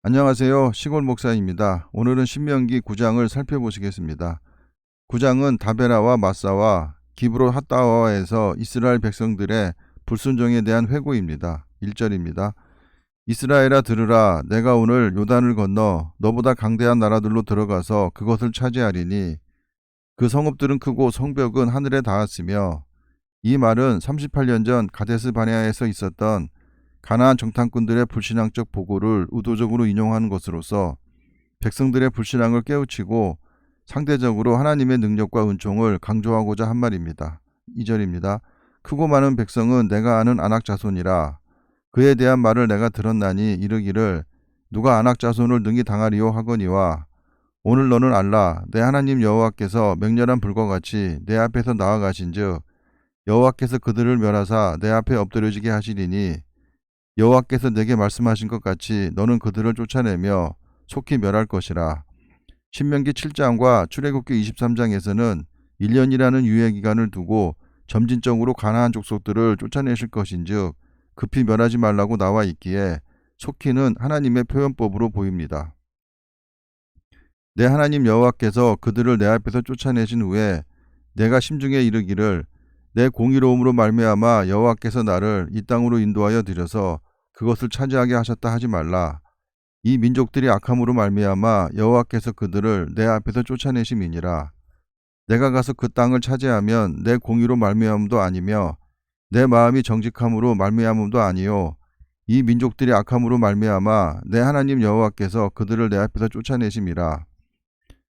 안녕하세요. 시골 목사입니다. 오늘은 신명기 9장을 살펴보시겠습니다. 9장은 다베라와 마사와 기브롯 핫다와에서 이스라엘 백성들의 불순종에 대한 회고입니다. 1절입니다. 이스라엘아 들으라. 내가 오늘 요단을 건너 너보다 강대한 나라들로 들어가서 그것을 차지하리니 그 성읍들은 크고 성벽은 하늘에 닿았으며, 이 말은 38년 전 가데스 바네아에서 있었던 가나안 정탐꾼들의 불신앙적 보고를 의도적으로 인용하는 것으로서 백성들의 불신앙을 깨우치고 상대적으로 하나님의 능력과 은총을 강조하고자 한 말입니다. 2절입니다. 크고 많은 백성은 내가 아는 아낙 자손이라. 그에 대한 말을 내가 들었나니 이르기를 누가 아낙 자손을 능히 당하리요 하거니와, 오늘 너는 알라. 내 하나님 여호와께서 맹렬한 불과 같이 내 앞에서 나아가신즉 여호와께서 그들을 멸하사 내 앞에 엎드려지게 하시리니, 여호와께서 내게 말씀하신 것 같이 너는 그들을 쫓아내며 속히 멸할 것이라. 신명기 7장과 출애굽기 23장에서는 1년이라는 유예기간을 두고 점진적으로 가나안 족속들을 쫓아내실 것인즉 급히 멸하지 말라고 나와 있기에 속히는 하나님의 표현법으로 보입니다. 내 하나님 여호와께서 그들을 내 앞에서 쫓아내신 후에 내가 심중에 이르기를 내 공의로움으로 말미암아 여호와께서 나를 이 땅으로 인도하여 들여서 그것을 차지하게 하셨다 하지 말라. 이 민족들이 악함으로 말미암아 여호와께서 그들을 내 앞에서 쫓아내심이니라. 내가 가서 그 땅을 차지하면 내 공의로 말미암음도 아니며 내 마음이 정직함으로 말미암음도 아니요, 이 민족들이 악함으로 말미암아 내 하나님 여호와께서 그들을 내 앞에서 쫓아내심이라.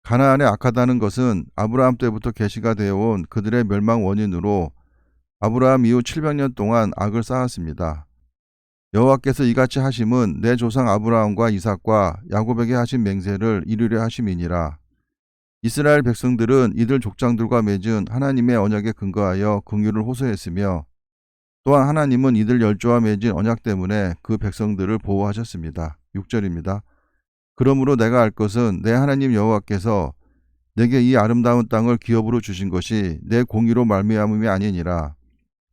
가나안에 악하다는 것은 아브라함 때부터 계시가 되어온 그들의 멸망 원인으로 아브라함 이후 700년 동안 악을 쌓았습니다. 여호와께서 이같이 하심은 내 조상 아브라함과 이삭과 야곱에게 하신 맹세를 이루려 하심이니라. 이스라엘 백성들은 이들 족장들과 맺은 하나님의 언약에 근거하여 긍휼을 호소했으며, 또한 하나님은 이들 열조와 맺은 언약 때문에 그 백성들을 보호하셨습니다. 6절입니다. 그러므로 내가 알 것은 내 하나님 여호와께서 내게 이 아름다운 땅을 기업으로 주신 것이 내 공의로 말미암음이 아니니라.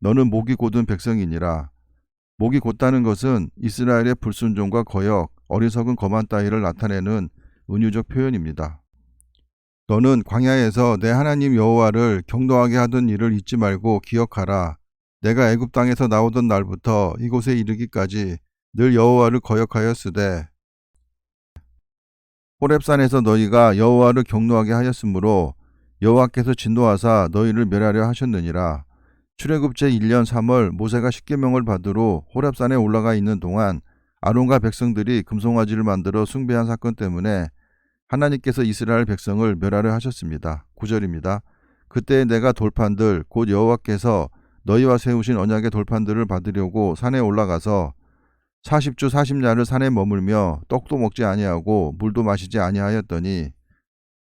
너는 목이 곧은 백성이니라. 목이 곧다는 것은 이스라엘의 불순종과 거역, 어리석은 거만 따위를 나타내는 은유적 표현입니다. 너는 광야에서 내 하나님 여호와를 경노하게 하던 일을 잊지 말고 기억하라. 내가 애굽 땅에서 나오던 날부터 이곳에 이르기까지 늘 여호와를 거역하였으되 호렙산에서 너희가 여호와를 경노하게 하였으므로 여호와께서 진노하사 너희를 멸하려 하셨느니라. 출애굽 제1년 3월 모세가 십계명을 받으러 호렙산에 올라가 있는 동안 아론과 백성들이 금송아지를 만들어 숭배한 사건 때문에 하나님께서 이스라엘 백성을 멸하려 하셨습니다. 9절입니다. 그때 내가 돌판들 곧 여호와께서 너희와 세우신 언약의 돌판들을 받으려고 산에 올라가서 40주 40야를 산에 머물며 떡도 먹지 아니하고 물도 마시지 아니하였더니,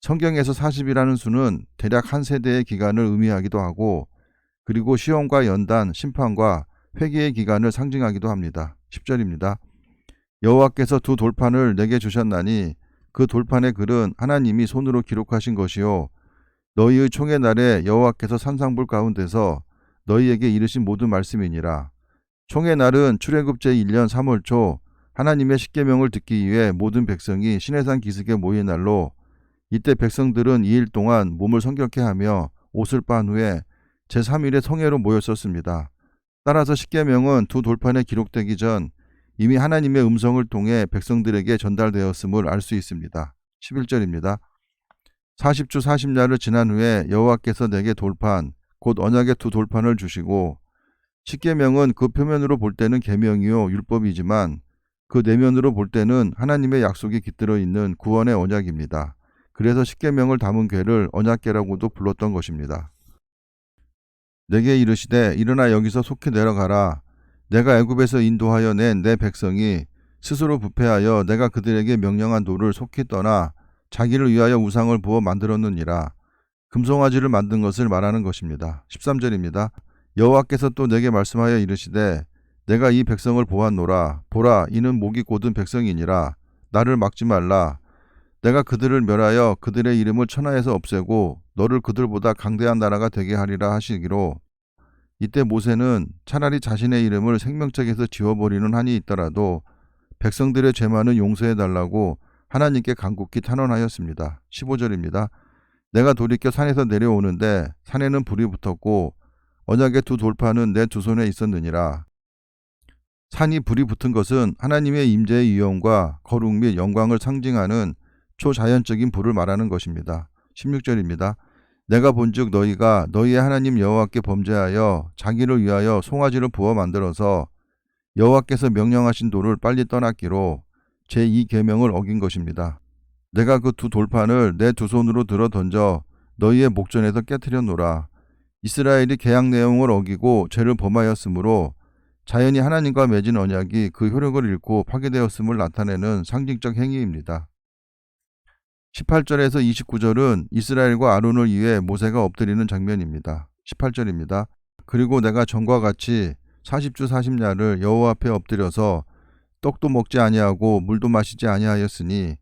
성경에서 40이라는 수는 대략 한 세대의 기간을 의미하기도 하고 그리고 시험과 연단, 심판과 회개의 기간을 상징하기도 합니다. 10절입니다. 여호와께서 두 돌판을 내게 주셨나니 그 돌판의 글은 하나님이 손으로 기록하신 것이요, 너희의 총의 날에 여호와께서 산상불 가운데서 너희에게 이르신 모든 말씀이니라. 총의 날은 출애굽 제1년 3월 초 하나님의 십계명을 듣기 위해 모든 백성이 시내산 기슭에 모인 날로, 이때 백성들은 2일 동안 몸을 성결케 하며 옷을 빤 후에 제3일에 성회로 모였었습니다. 따라서 십계명은 두 돌판에 기록되기 전 이미 하나님의 음성을 통해 백성들에게 전달되었음을 알 수 있습니다. 11절입니다. 40주 40야를 지난 후에 여호와께서 내게 돌판 곧 언약의 두 돌판을 주시고, 십계명은 그 표면으로 볼 때는 계명이요 율법이지만 그 내면으로 볼 때는 하나님의 약속이 깃들어 있는 구원의 언약입니다. 그래서 십계명을 담은 궤를 언약궤라고도 불렀던 것입니다. 내게 이르시되 일어나 여기서 속히 내려가라. 내가 애굽에서 인도하여 낸 내 백성이 스스로 부패하여 내가 그들에게 명령한 도를 속히 떠나 자기를 위하여 우상을 부어 만들었느니라. 금송아지를 만든 것을 말하는 것입니다. 13절입니다. 여호와께서 또 내게 말씀하여 이르시되 내가 이 백성을 보았노라. 보라, 이는 목이 곧은 백성이니라. 나를 막지 말라. 내가 그들을 멸하여 그들의 이름을 천하에서 없애고 너를 그들보다 강대한 나라가 되게 하리라 하시기로, 이때 모세는 차라리 자신의 이름을 생명책에서 지워버리는 한이 있더라도 백성들의 죄만은 용서해달라고 하나님께 간곡히 탄원하였습니다. 15절입니다. 내가 돌이켜 산에서 내려오는데 산에는 불이 붙었고 언약의 두 돌판은 내 두 손에 있었느니라. 산이 불이 붙은 것은 하나님의 임재의 위엄과 거룩 및 영광을 상징하는 초자연적인 불을 말하는 것입니다. 16절입니다. 내가 본즉 너희가 너희의 하나님 여호와께 범죄하여 자기를 위하여 송아지를 부어 만들어서 여호와께서 명령하신 돌을 빨리 떠났기로 제2계명을 어긴 것입니다. 내가 그 두 돌판을 내 두 손으로 들어 던져 너희의 목전에서 깨트려 놓으라. 이스라엘이 계약 내용을 어기고 죄를 범하였으므로 자연히 하나님과 맺은 언약이 그 효력을 잃고 파괴되었음을 나타내는 상징적 행위입니다. 18절에서 29절은 이스라엘과 아론을 위해 모세가 엎드리는 장면입니다. 18절입니다. 그리고 내가 전과 같이 40주 40야를 여호와 앞에 엎드려서 떡도 먹지 아니하고 물도 마시지 아니하였으니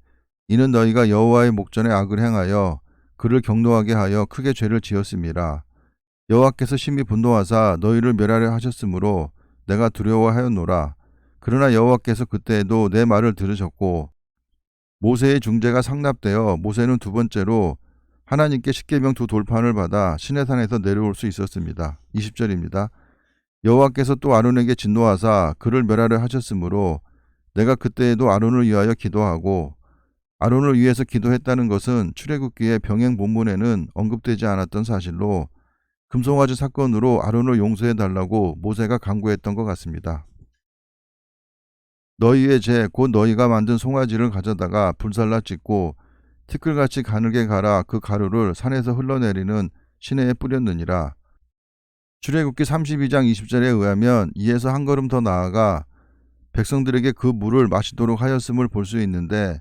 이는 너희가 여호와의 목전에 악을 행하여 그를 경노하게 하여 크게 죄를 지었음이라. 여호와께서 심히 분노하사 너희를 멸하려 하셨으므로 내가 두려워하였노라. 그러나 여호와께서 그때에도 내 말을 들으셨고 모세의 중재가 상납되어 모세는 두 번째로 하나님께 십계명 두 돌판을 받아 시내산에서 내려올 수 있었습니다. 20절입니다. 여호와께서 또 아론에게 진노하사 그를 멸하려 하셨으므로 내가 그때에도 아론을 위하여 기도하고 아론을 위해서 기도했다는 것은 출애굽기의 병행 본문에는 언급되지 않았던 사실로 금송아지 사건으로 아론을 용서해달라고 모세가 간구했던 것 같습니다. 너희의 죄 곧 너희가 만든 송아지를 가져다가 불살라 찢고 티끌같이 가늘게 갈아 그 가루를 산에서 흘러내리는 시내에 뿌렸느니라. 출애굽기 32장 20절에 의하면 이에서 한 걸음 더 나아가 백성들에게 그 물을 마시도록 하였음을 볼 수 있는데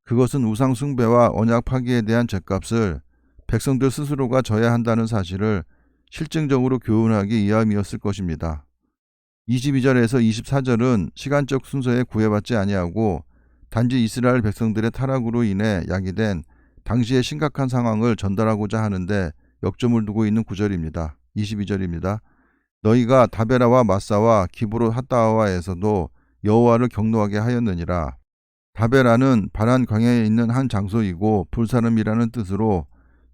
그것은 우상 숭배와 언약 파기에 대한 죗값을 백성들 스스로가 져야 한다는 사실을 실증적으로 교훈하기 위함이었을 것입니다. 22절에서 24절은 시간적 순서에 구애받지 아니하고 단지 이스라엘 백성들의 타락으로 인해 야기된 당시의 심각한 상황을 전달하고자 하는데 역점을 두고 있는 구절입니다. 22절입니다. 너희가 다베라와 마사와 기브롯 핫다와에서도 여호와를 경노하게 하였느니라. 다베라는 바란 광야에 있는 한 장소이고 불사름이라는 뜻으로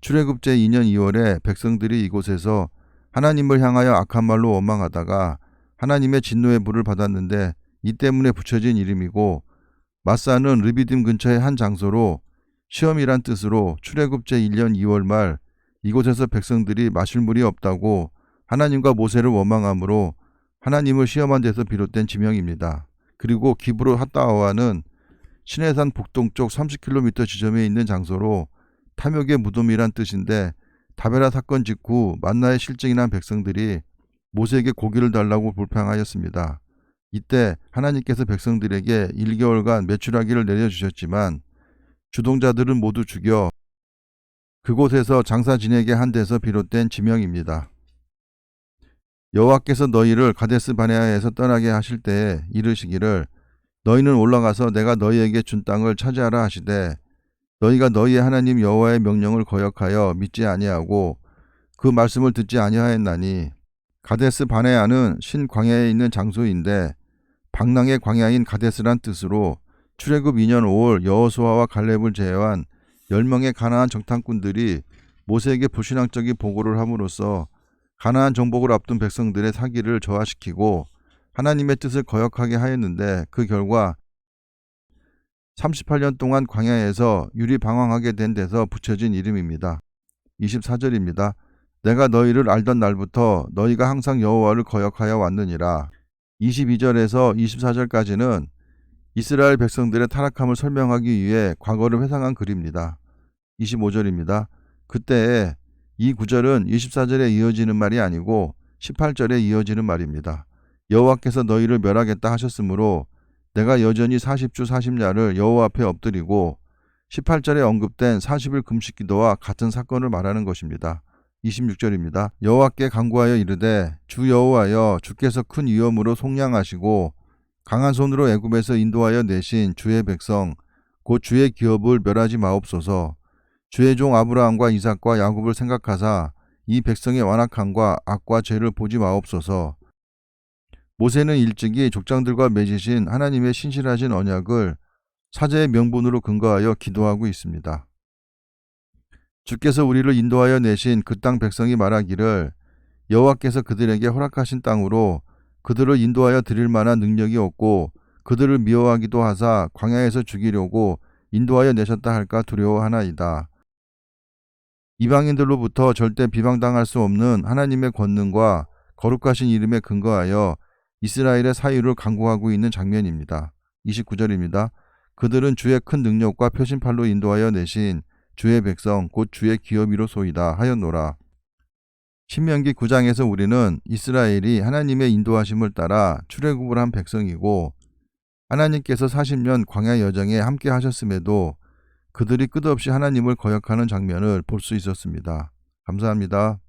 출애굽제 2년 2월에 백성들이 이곳에서 하나님을 향하여 악한 말로 원망하다가 하나님의 진노의 불을 받았는데 이 때문에 붙여진 이름이고 마사는 르비딤 근처의 한 장소로 시험이란 뜻으로 출애굽제 1년 2월 말 이곳에서 백성들이 마실 물이 없다고 하나님과 모세를 원망함으로 하나님을 시험한 데서 비롯된 지명입니다. 그리고 기브롯 핫다와는 시내산 북동쪽 30km 지점에 있는 장소로 탐욕의 무덤이란 뜻인데 다베라 사건 직후 만나에 실증이 난 백성들이 모세에게 고기를 달라고 불평하였습니다. 이때 하나님께서 백성들에게 1개월간 메추라기를 내려주셨지만 주동자들은 모두 죽여 그곳에서 장사 지내게 한 데서 비롯된 지명입니다. 여호와께서 너희를 가데스 바네아에서 떠나게 하실 때에 이르시기를 너희는 올라가서 내가 너희에게 준 땅을 차지하라 하시되 너희가 너희의 하나님 여호와의 명령을 거역하여 믿지 아니하고 그 말씀을 듣지 아니하였나니 가데스 바네아는 신광야에 있는 장소인데 방랑의 광야인 가데스란 뜻으로 출애굽 2년 5월 여호수아와 갈렙을 제외한 10명의 가나안 정탐꾼들이 모세에게 불신앙적인 보고를 함으로써 가나안 정복을 앞둔 백성들의 사기를 저하시키고 하나님의 뜻을 거역하게 하였는데 그 결과 38년 동안 광야에서 유리방황하게 된 데서 붙여진 이름입니다. 24절입니다. 내가 너희를 알던 날부터 너희가 항상 여호와를 거역하여 왔느니라. 22절에서 24절까지는 이스라엘 백성들의 타락함을 설명하기 위해 과거를 회상한 글입니다. 25절입니다. 그때에 이 구절은 24절에 이어지는 말이 아니고 18절에 이어지는 말입니다. 여호와께서 너희를 멸하겠다 하셨으므로 내가 여전히 40주 40야를 여호와 앞에 엎드리고 18절에 언급된 40일 금식 기도와 같은 사건을 말하는 것입니다. 26절입니다. 여호와께 간구하여 이르되 주 여호와여 주께서 큰 위엄으로 속량하시고 강한 손으로 애굽에서 인도하여 내신 주의 백성 곧 주의 기업을 멸하지 마옵소서. 주의 종 아브라함과 이삭과 야곱을 생각하사 이 백성의 완악함과 악과 죄를 보지 마옵소서. 모세는 일찍이 족장들과 맺으신 하나님의 신실하신 언약을 사제의 명분으로 근거하여 기도하고 있습니다. 주께서 우리를 인도하여 내신 그 땅 백성이 말하기를 여호와께서 그들에게 허락하신 땅으로 그들을 인도하여 드릴 만한 능력이 없고 그들을 미워하기도 하사 광야에서 죽이려고 인도하여 내셨다 할까 두려워하나이다. 이방인들로부터 절대 비방당할 수 없는 하나님의 권능과 거룩하신 이름에 근거하여 이스라엘의 사유를 강구하고 있는 장면입니다. 29절입니다. 그들은 주의 큰 능력과 표심팔로 인도하여 내신 주의 백성 곧 주의 기업이로소이다 하였노라. 신명기 9장에서 우리는 이스라엘이 하나님의 인도하심을 따라 출애굽을 한 백성이고 하나님께서 40년 광야 여정에 함께 하셨음에도 그들이 끝없이 하나님을 거역하는 장면을 볼 수 있었습니다. 감사합니다.